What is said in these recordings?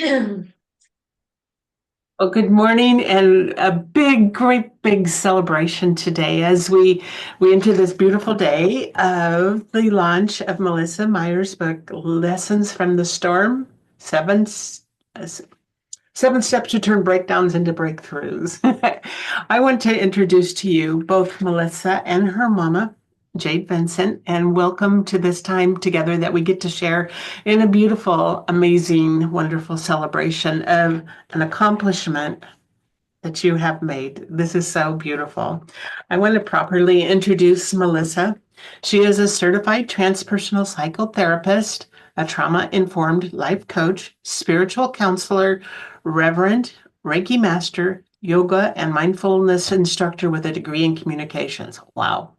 Well, good morning and a great big celebration today as we enter this beautiful day of the launch of Melissa Meyer's book, Lessons from the Storm, Seven Seven Steps to Turn Breakdowns into Breakthroughs. I want to introduce to you both Melissa and her mama, Jade Vincent, and welcome to this time together that we get to share in a beautiful, amazing, wonderful celebration of an accomplishment that you have made. This is so beautiful. I want to properly introduce Melissa. She is a certified transpersonal psychotherapist, a trauma informed life coach, spiritual counselor, reverend, Reiki master, yoga, and mindfulness instructor with a degree in communications. Wow.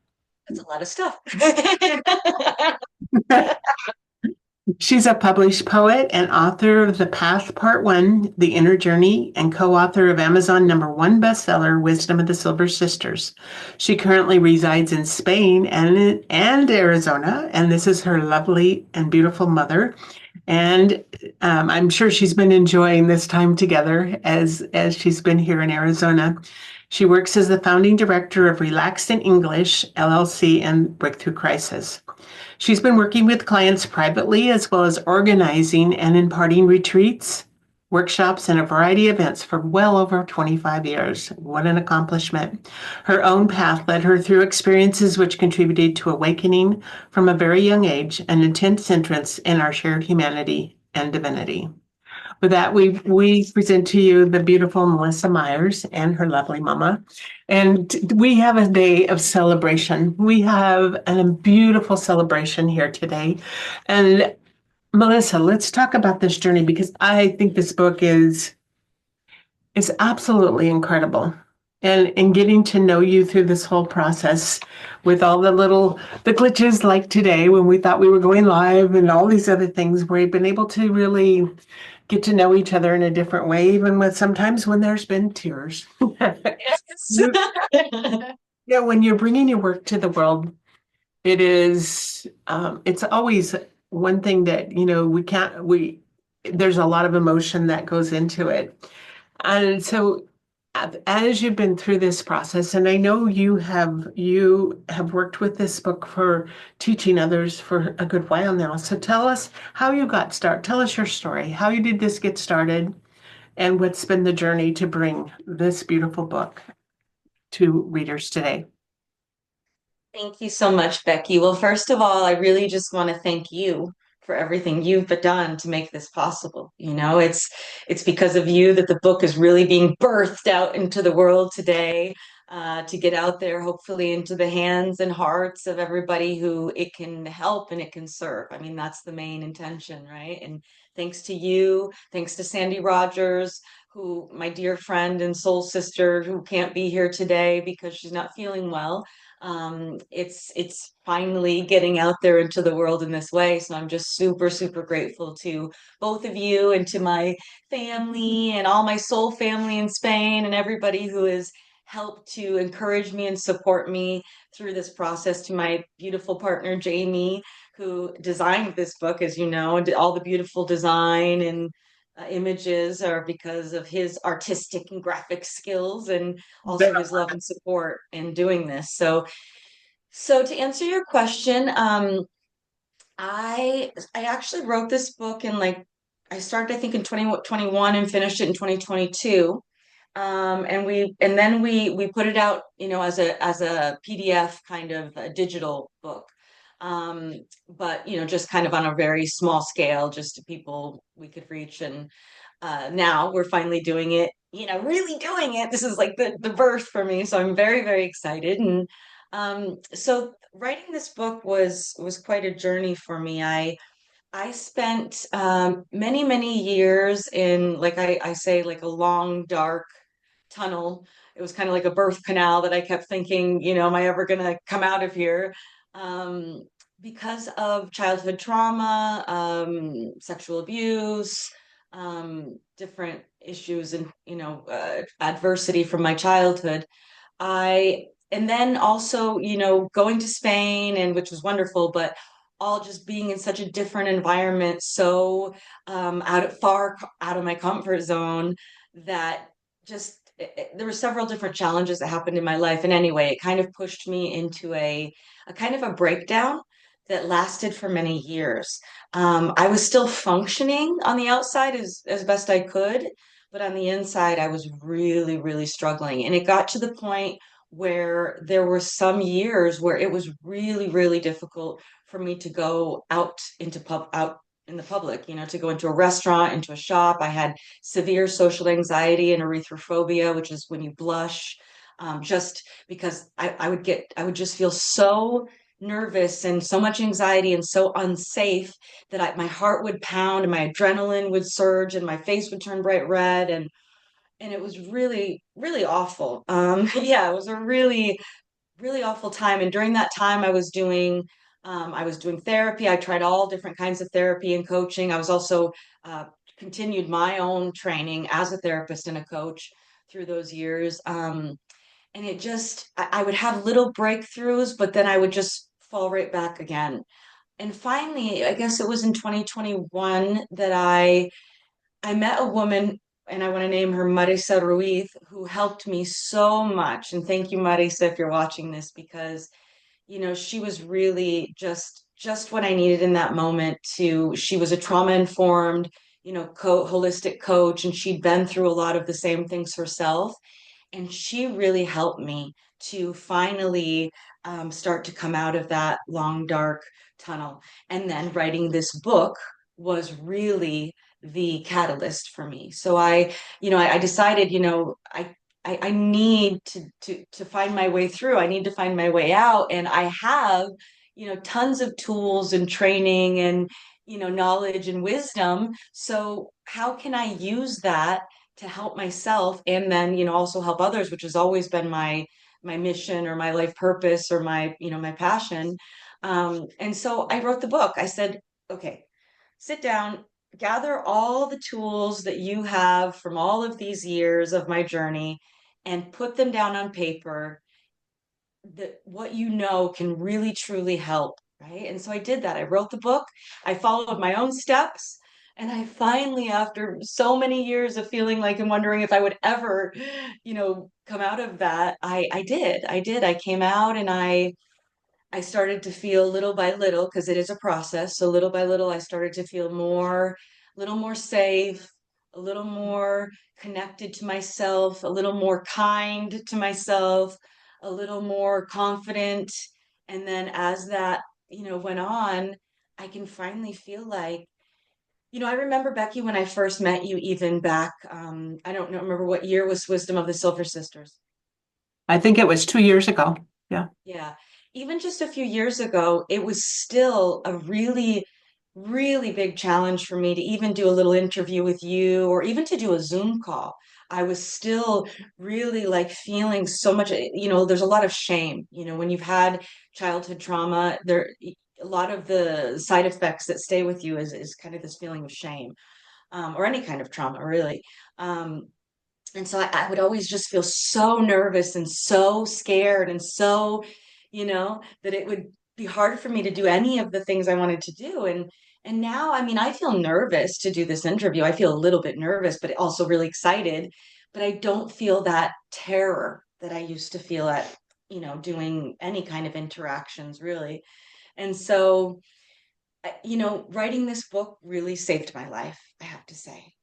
That's a lot of stuff. She's a published poet and author of The Path Part One, The Inner Journey, and co-author of Amazon #1 bestseller, Wisdom of the Silver Sisters. She currently resides in Spain and Arizona, and this is her lovely and beautiful mother. And I'm sure she's been enjoying this time together as she's been here in Arizona. She works as the founding director of Relaxed in English, LLC, and Breakthrough Crisis. She's been working with clients privately as well as organizing and imparting retreats, workshops, and a variety of events for well over 25 years. What an accomplishment. Her own path led her through experiences which contributed to awakening from a very young age an intense interest in our shared humanity and divinity. With that, we present to you the beautiful Melissa Myers and her lovely mama. And we have a day of celebration. We have a beautiful celebration here today. And Melissa, let's talk about this journey because I think this book is absolutely incredible. And getting to know you through this whole process with all the glitches like today when we thought we were going live and all these other things, we've been able to really get to know each other in a different way, even with sometimes when there's been tears. Yes. Yeah, when you're bringing your work to the world, it's always one thing that, there's a lot of emotion that goes into it. And so as you've been through this process, and I know you have worked with this book for teaching others for a good while now. So tell us how you got started. Tell us your story. How you did this get started, and what's been the journey to bring this beautiful book to readers today. Thank you so much, Becky. Well, first of all, I really just want to thank you for everything you've done to make this possible. It's because of you that the book is really being birthed out into the world today, to get out there, hopefully into the hands and hearts of everybody who it can help and it can serve. I mean, that's the main intention, right? And thanks to you, thanks to Sandy Rogers, who my dear friend and soul sister who can't be here today because she's not feeling well. It's finally getting out there into the world in this way. So I'm just super, super grateful to both of you and to my family and all my soul family in Spain and everybody who has helped to encourage me and support me through this process, to my beautiful partner, Jamie, who designed this book, as you know, and did all the beautiful design and images are because of his artistic and graphic skills and also his love and support in doing this. So to answer your question, I actually wrote this book in like I started I think in 2021 and finished it in 2022. And then we put it out, as a PDF kind of a digital book. But just kind of on a very small scale, just to people we could reach. And now we're finally doing it, really doing it. This is like the birth for me. So I'm very, very excited. And so writing this book was quite a journey for me. I spent many, many years in, like I say, like a long, dark tunnel. It was kind of like a birth canal that I kept thinking, am I ever going to come out of here? Um, because of childhood trauma, sexual abuse, different issues and, adversity from my childhood. And then also, going to Spain, and which was wonderful, but all just being in such a different environment, so far out of my comfort zone, that there were several different challenges that happened in my life. And anyway, it kind of pushed me into a kind of a breakdown that lasted for many years. I was still functioning on the outside as best I could, but on the inside, I was really, really struggling. And it got to the point where there were some years where it was really, really difficult for me to go out in the public, to go into a restaurant, into a shop. I had severe social anxiety and erythrophobia, which is when you blush, just because I would just feel so nervous and so much anxiety and so unsafe that my heart would pound and my adrenaline would surge and my face would turn bright red, and it was really, really awful. Yeah, it was a really, really awful time. And during that time, I was doing therapy. I tried all different kinds of therapy and coaching. I was also continued my own training as a therapist and a coach through those years. And I would have little breakthroughs, but then I would just fall right back again. And finally, I guess it was in 2021 that I met a woman, and I want to name her Marisa Ruiz, who helped me so much. And thank you, Marisa, if you're watching this, because she was really just what I needed in that moment. She was a trauma informed, holistic coach, and she'd been through a lot of the same things herself. And she really helped me to finally start to come out of that long, dark tunnel. And then writing this book was really the catalyst for me. So I decided, I need to find my way through. I need to find my way out. And I have, tons of tools and training and, knowledge and wisdom. So how can I use that to help myself and then, also help others, which has always been my mission or my life purpose or my passion. And so I wrote the book. I said, okay, sit down, gather all the tools that you have from all of these years of my journey and put them down on paper, that what can really truly help, right? And so I did that. I wrote the book, I followed my own steps, and I finally, after so many years of feeling like and wondering if I would ever, come out of that, I did. I came out, and I started to feel little by little, because it is a process. So little by little, I started to feel a little more safe, a little more connected to myself, a little more kind to myself, a little more confident. And then as that, went on, I can finally feel like, I remember, Becky, when I first met you, even back, I don't know, remember what year was Wisdom of the Silver Sisters. I think it was 2 years ago. Yeah. Yeah. Even just a few years ago, it was still a really, really big challenge for me to even do a little interview with you or even to do a Zoom call. I was still really like feeling so much, there's a lot of shame, when you've had childhood trauma, a lot of the side effects that stay with you is kind of this feeling of shame, or any kind of trauma, really. Um, and so I would always just feel so nervous and so scared and so, that it would be hard for me to do any of the things I wanted to do. And now, I mean, I feel nervous to do this interview. I feel a little bit nervous, but also really excited. But I don't feel that terror that I used to feel at, doing any kind of interactions, really. And so writing this book really saved my life, I have to say.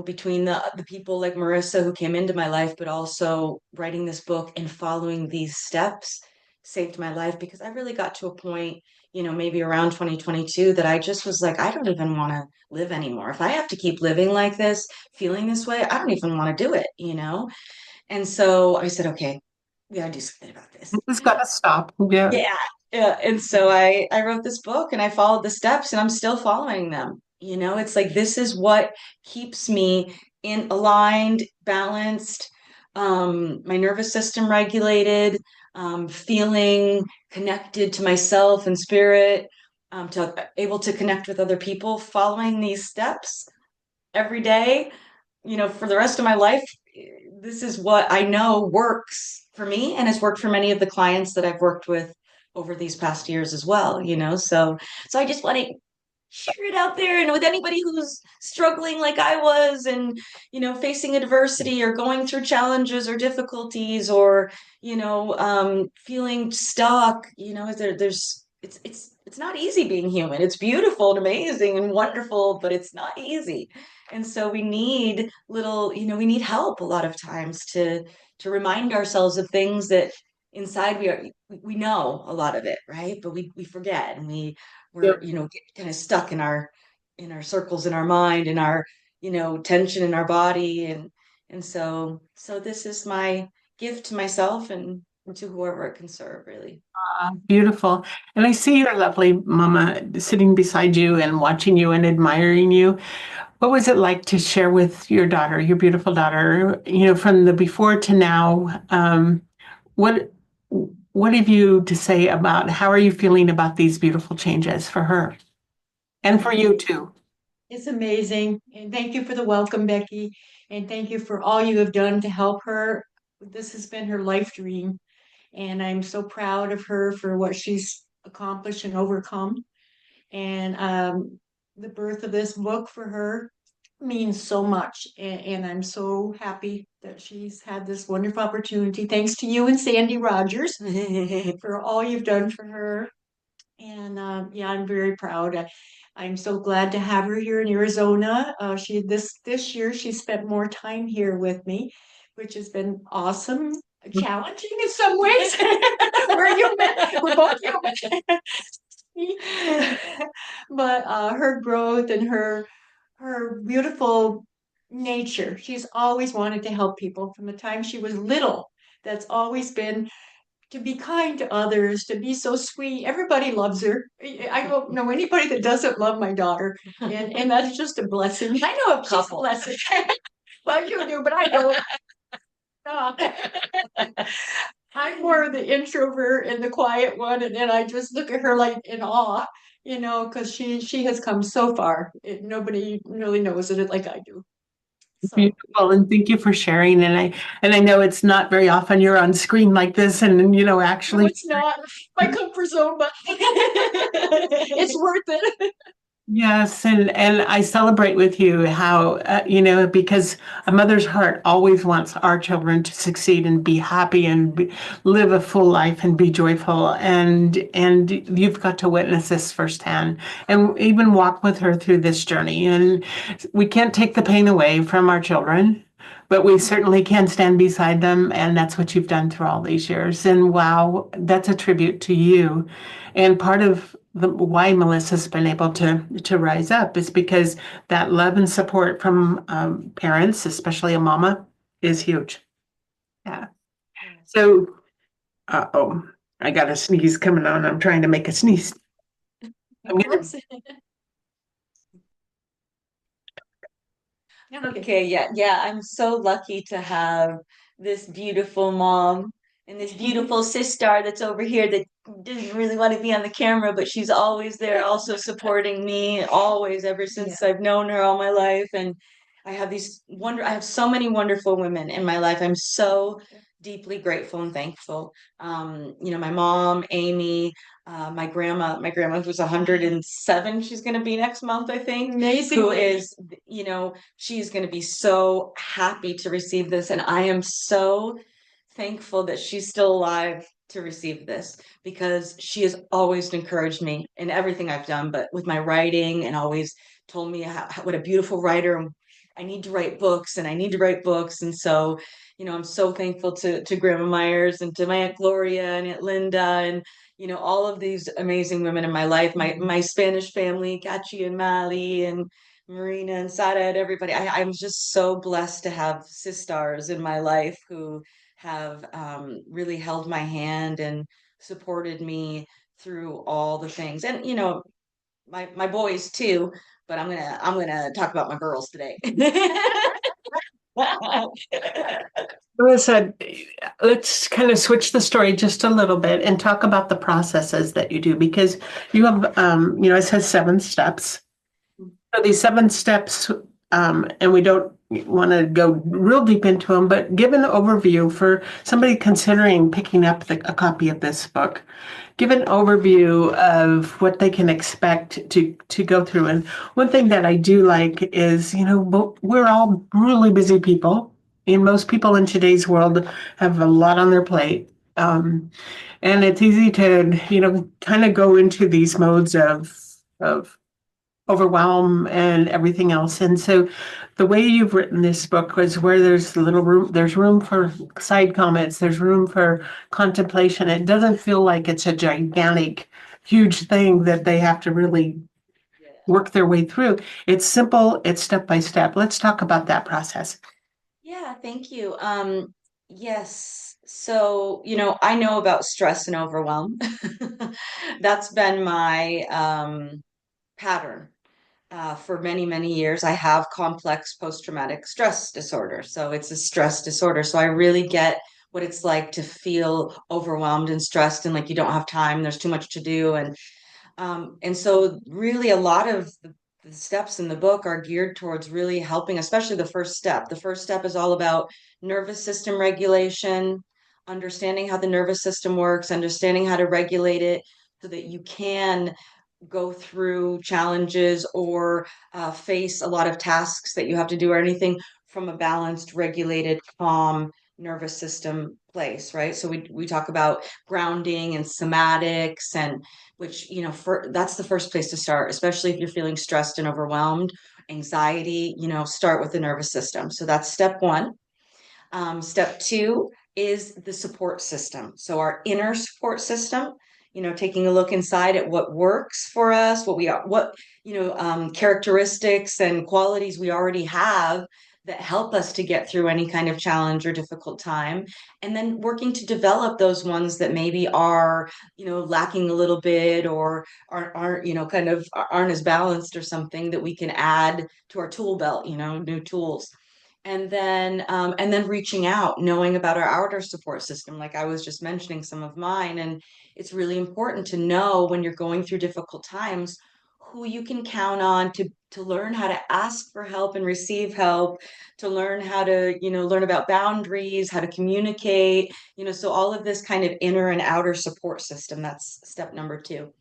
Between the people like Marissa who came into my life, but also writing this book and following these steps saved my life, because I really got to a point, maybe around 2022, that I just was like, I don't even want to live anymore. If I have to keep living like this, feeling this way, I don't even want to do it. And so I said, okay, we gotta do something about this. It's got to stop. Yeah. Yeah, yeah. And so I wrote this book and I followed the steps and I'm still following them. It's like this is what keeps me in aligned, balanced, my nervous system regulated, feeling connected to myself and spirit, to able to connect with other people, following these steps every day, for the rest of my life. This is what I know works for me and has worked for many of the clients that I've worked with over these past years as well, so I just want to share it out there, and with anybody who's struggling like I was, and facing adversity or going through challenges or difficulties, or feeling stuck. There's it's not easy being human. It's beautiful and amazing and wonderful, but it's not easy. And so we need help a lot of times to remind ourselves of things that inside we know a lot of it, right? But we forget, and we're Yep. get kind of stuck in our circles in our mind, in our tension in our body, and so this is my gift to myself and to whoever it can serve, really. Beautiful. And I see your lovely mama sitting beside you and watching you and admiring you. What was it like to share with your daughter, your beautiful daughter, from the before to now? What what have you to say about how are you feeling about these beautiful changes for her and for you too? It's amazing. And thank you for the welcome, Becky. And thank you for all you have done to help her. This has been her life dream. And I'm so proud of her for what she's accomplished and overcome. And the birth of this book for her means so much. And I'm so happy that she's had this wonderful opportunity. Thanks to you and Sandy Rogers for all you've done for her. And yeah, I'm very proud. I'm so glad to have her here in Arizona. She this year she spent more time here with me, which has been awesome, challenging in some ways. We're human. We're both human. But her growth and her beautiful nature. She's always wanted to help people from the time she was little. That's always been to be kind to others, to be so sweet. Everybody loves her. I don't know anybody that doesn't love my daughter, and that's just a blessing. I know a She's a couple. blessing. Well, you do, but I don't. I'm more the introvert and the quiet one, and then I just look at her like in awe, because she has come so far. Nobody really knows it like I do. So. Beautiful, and thank you for sharing. And I know it's not very often you're on screen like this, and No, actually. it's not my comfort zone, but it's worth it. Yes, and I celebrate with you how because a mother's heart always wants our children to succeed and be happy and live a full life and be joyful, and you've got to witness this firsthand and even walk with her through this journey. And we can't take the pain away from our children, but we certainly can stand beside them, and that's what you've done through all these years. And wow, that's a tribute to you. And part of why Melissa's been able to rise up is because that love and support from parents, especially a mama, is huge. Yeah. Yes. So, oh, I got a sneeze coming on. I'm trying to make a sneeze. I'm Of gonna. course. Okay, yeah, yeah. I'm so lucky to have this beautiful mom and this beautiful sister that's over here that doesn't really want to be on the camera, but she's always there, also supporting me, always, ever since Yeah. I've known her all my life. And I have so many wonderful women in my life. I'm so deeply grateful and thankful. My mom, Amy, my grandma who's 107, she's going to be next month, I think, Amazing. who is, she's going to be so happy to receive this. And I am so thankful that she's still alive to receive this, because she has always encouraged me in everything I've done, but with my writing, and always told me what a beautiful writer I need to write books, and I need to write books. And so, I'm so thankful to Grandma Myers and to my Aunt Gloria and Aunt Linda, and all of these amazing women in my life, my Spanish family, Cachi and Mali and Marina and Sada and everybody. I'm just so blessed to have sisters in my life who have really held my hand and supported me through all the things. And my boys too, but I'm gonna talk about my girls today. Melissa, let's kind of switch the story just a little bit and talk about the processes that you do because you have, it says 7 steps. So these 7 steps, and we don't want to go real deep into them, but give an overview for somebody considering picking up a copy of this book. Give an overview of what they can expect to go through. And one thing that I do like is, we're all really busy people, and most people in today's world have a lot on their plate. And it's easy to, kind of go into these modes of overwhelm and everything else. And so the way you've written this book was where there's room for side comments, there's room for contemplation. It doesn't feel like it's a gigantic, huge thing that they have to really work their way through. It's simple, it's step by step. Let's talk about that process. Yeah, thank you. Yes. So, I know about stress and overwhelm. That's been my pattern for many, many years. I have complex post-traumatic stress disorder. So it's a stress disorder. So I really get what it's like to feel overwhelmed and stressed and like you don't have time, there's too much to do. And so, really, a lot of the steps in the book are geared towards really helping, especially the first step. The first step is all about nervous system regulation, understanding how the nervous system works, understanding how to regulate it so that you can go through challenges or face a lot of tasks that you have to do or anything from a balanced, regulated, calm nervous system place, right? So we talk about grounding and somatics and which, that's the first place to start, especially if you're feeling stressed and overwhelmed, anxiety, start with the nervous system. So that's step one. Step two is the support system. So our inner support system, taking a look inside at what works for us, what we are, what, characteristics and qualities we already have that help us to get through any kind of challenge or difficult time. And then working to develop those ones that maybe are, lacking a little bit or aren't, kind of aren't as balanced or something that we can add to our tool belt, new tools and then reaching out knowing about our outer support system like I was just mentioning some of mine, and it's really important to know when you're going through difficult times who you can count on to learn how to ask for help and receive help, to learn how to learn about boundaries, how to communicate, so all of this kind of inner and outer support system. That's step number two.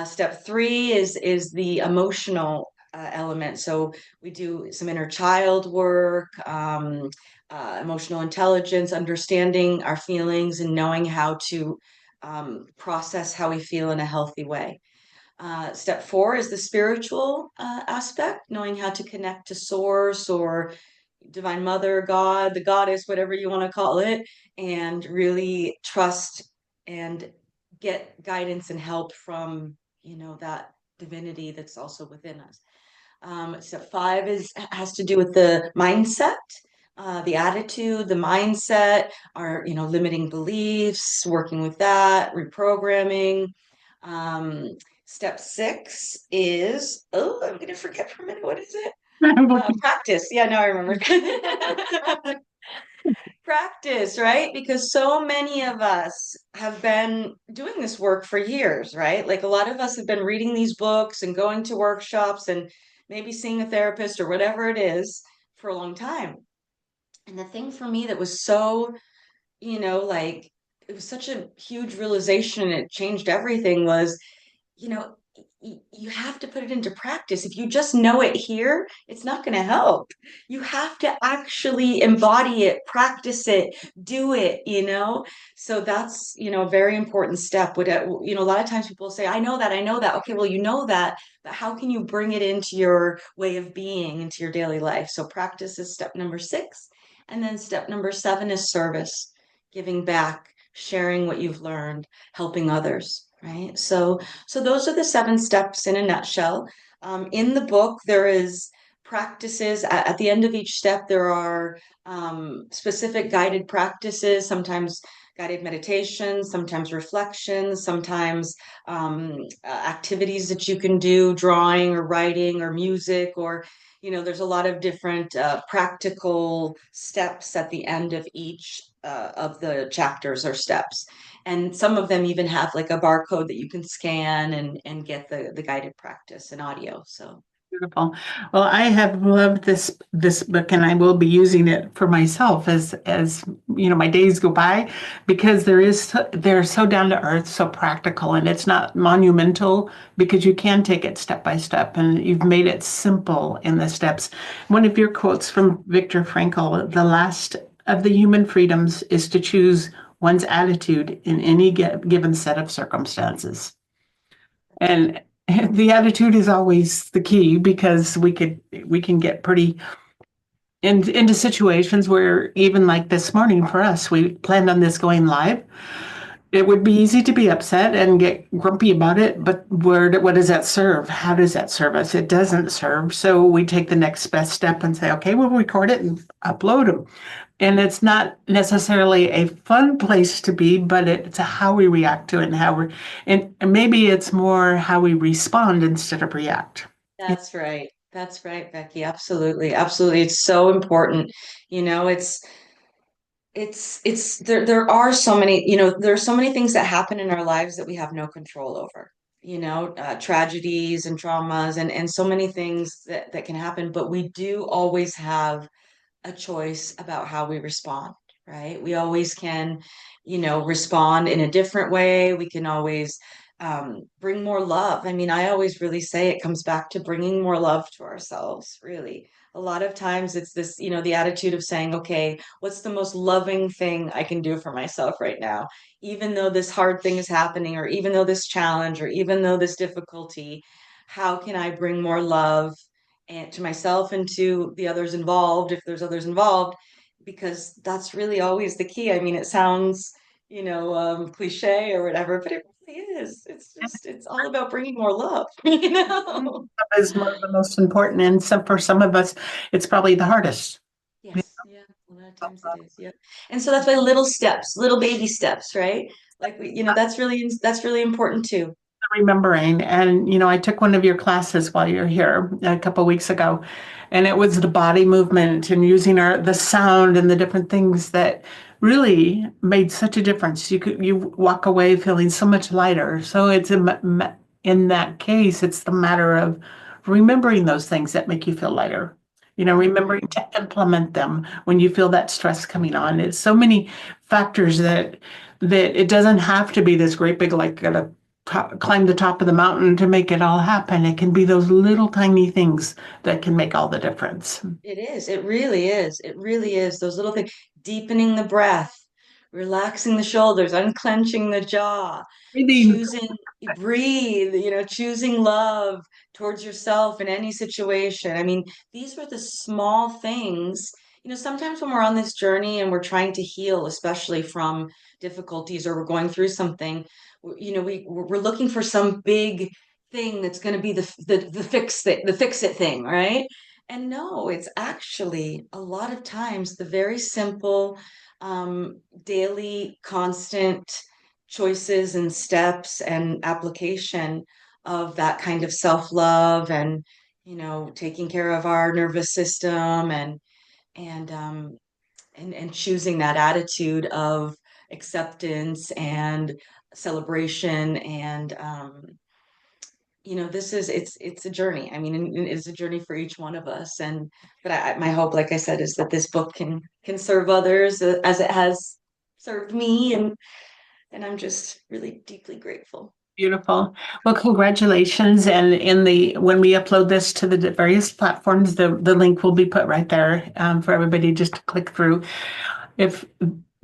Step three is the emotional element. So we do some inner child work, emotional intelligence, understanding our feelings and knowing how to process how we feel in a healthy way. Step four is the spiritual aspect, knowing how to connect to source or divine mother, God, the goddess, whatever you want to call it, and really trust and get guidance and help from, that divinity that's also within us. Step five has to do with the mindset, the attitude, the mindset, our, limiting beliefs, working with that, reprogramming. Um, Step six is, oh, I'm going to forget for a minute. What is it? Practice. Yeah, now I remember. Practice, right? Because so many of us have been doing this work for years, right? Like a lot of us have been reading these books and going to workshops and maybe seeing a therapist or whatever it is for a long time. And the thing for me that was so, like it was such a huge realization and it changed everything was you know, you have to put it into practice. If you just know it here, it's not going to help. You have to actually embody it, practice it, do it, So that's, a very important step. A lot of times people say, I know that, I know that. Okay, well, you know that, but how can you bring it into your way of being, into your daily life? So practice is step number six. And then step number seven is service, giving back, sharing what you've learned, helping others, right? So those are the seven steps in a nutshell. In the book, there is practices. At the end of each step, there are specific guided practices, sometimes guided meditations, sometimes reflections, sometimes activities that you can do, drawing or writing or music, or, there's a lot of different practical steps at the end of each of the chapters or steps. And some of them even have like a barcode that you can scan and get the guided practice and audio. So Beautiful. Well, I have loved this book, and I will be using it for myself as my days go by, because they're so down to earth, so practical, and it's not monumental because you can take it step by step, and you've made it simple in the steps. One of your quotes from Viktor Frankl: "The last of the human freedoms is to choose one's attitude in any given set of circumstances." And the attitude is always the key, because we can get pretty into situations where, even like this morning for us, we planned on this going live. It would be easy to be upset and get grumpy about it, but what does that serve? How does that serve us? It doesn't serve. So we take the next best step and say, okay, we'll record it and upload them. And it's not necessarily a fun place to be, but it's how we react to it, and and maybe it's more how we respond instead of react. That's right. That's right, Becky. Absolutely. Absolutely. It's so important. You know, it's there are so many, there are so many things that happen in our lives that we have no control over. Tragedies and traumas and so many things that can happen, but we do always have a choice about how we respond, right? We always can, respond in a different way. We can always bring more love. I mean, I always really say it comes back to bringing more love to ourselves, really. A lot of times it's this, the attitude of saying, okay, what's the most loving thing I can do for myself right now? Even though this hard thing is happening, or even though this challenge, or even though this difficulty, how can I bring more love and to myself and to the others involved, if there's others involved, because that's really always the key. I mean, it sounds, cliche or whatever, but it really is. It's all about bringing more love, Is one of the most important, and for some of us, it's probably the hardest. Yes, yeah, a lot of times it is, yeah. And so that's why little steps, little baby steps, right? Like that's really important too. Remembering. And I took one of your classes while you're here a couple of weeks ago, and it was the body movement and using the sound and the different things that really made such a difference. You walk away feeling so much lighter. So in that case, it's the matter of remembering those things that make you feel lighter. Remembering to implement them when you feel that stress coming on. It's so many factors that it doesn't have to be this great big, like, climb the top of the mountain to make it all happen. It can be those little tiny things that can make all the difference. It is. It really is. It really is. Those little things, deepening the breath, relaxing the shoulders, unclenching the jaw, Breathing. choosing, breathe, choosing love towards yourself in any situation. I mean, these were the small things. Sometimes when we're on this journey and we're trying to heal, especially from difficulties, or we're going through something, we're looking for some big thing that's going to be the fix it thing, right? And no, it's actually a lot of times the very simple, daily, constant choices and steps and application of that kind of self-love, and, taking care of our nervous system, and and choosing that attitude of acceptance and celebration, and it's a journey. I mean, and it's a journey for each one of us. And but my hope, like I said, is that this book can serve others, as it has served me, and I'm just really deeply grateful. Beautiful. Well, congratulations. And when we upload this to the various platforms, the link will be put right there, for everybody just to click through. If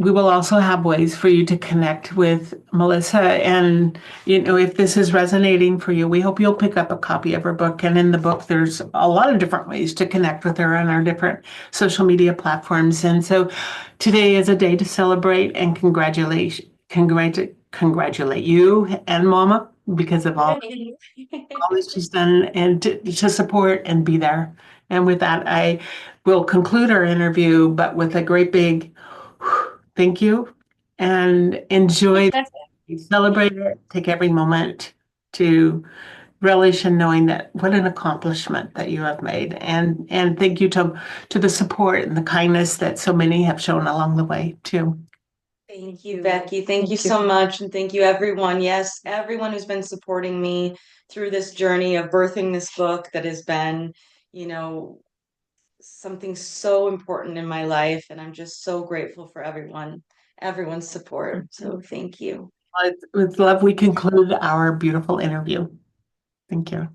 We will also have ways for you to connect with Melissa, and if this is resonating for you, we hope you'll pick up a copy of her book. And in the book, there's a lot of different ways to connect with her on our different social media platforms. And so today is a day to celebrate and congratulate you and Mama, because of all that she's done, and to support and be there. And with that, I will conclude our interview, but with a great big thank you, and enjoy, celebrate it, take every moment to relish in knowing that what an accomplishment that you have made. And thank you to the support and the kindness that so many have shown along the way too. Thank you, Becky. Thank you so much. And thank you, everyone. Yes, everyone who's been supporting me through this journey of birthing this book that has been, you know, something so important in my life. And I'm just so grateful for everyone's support. So thank you. With love, we conclude our beautiful interview. Thank you.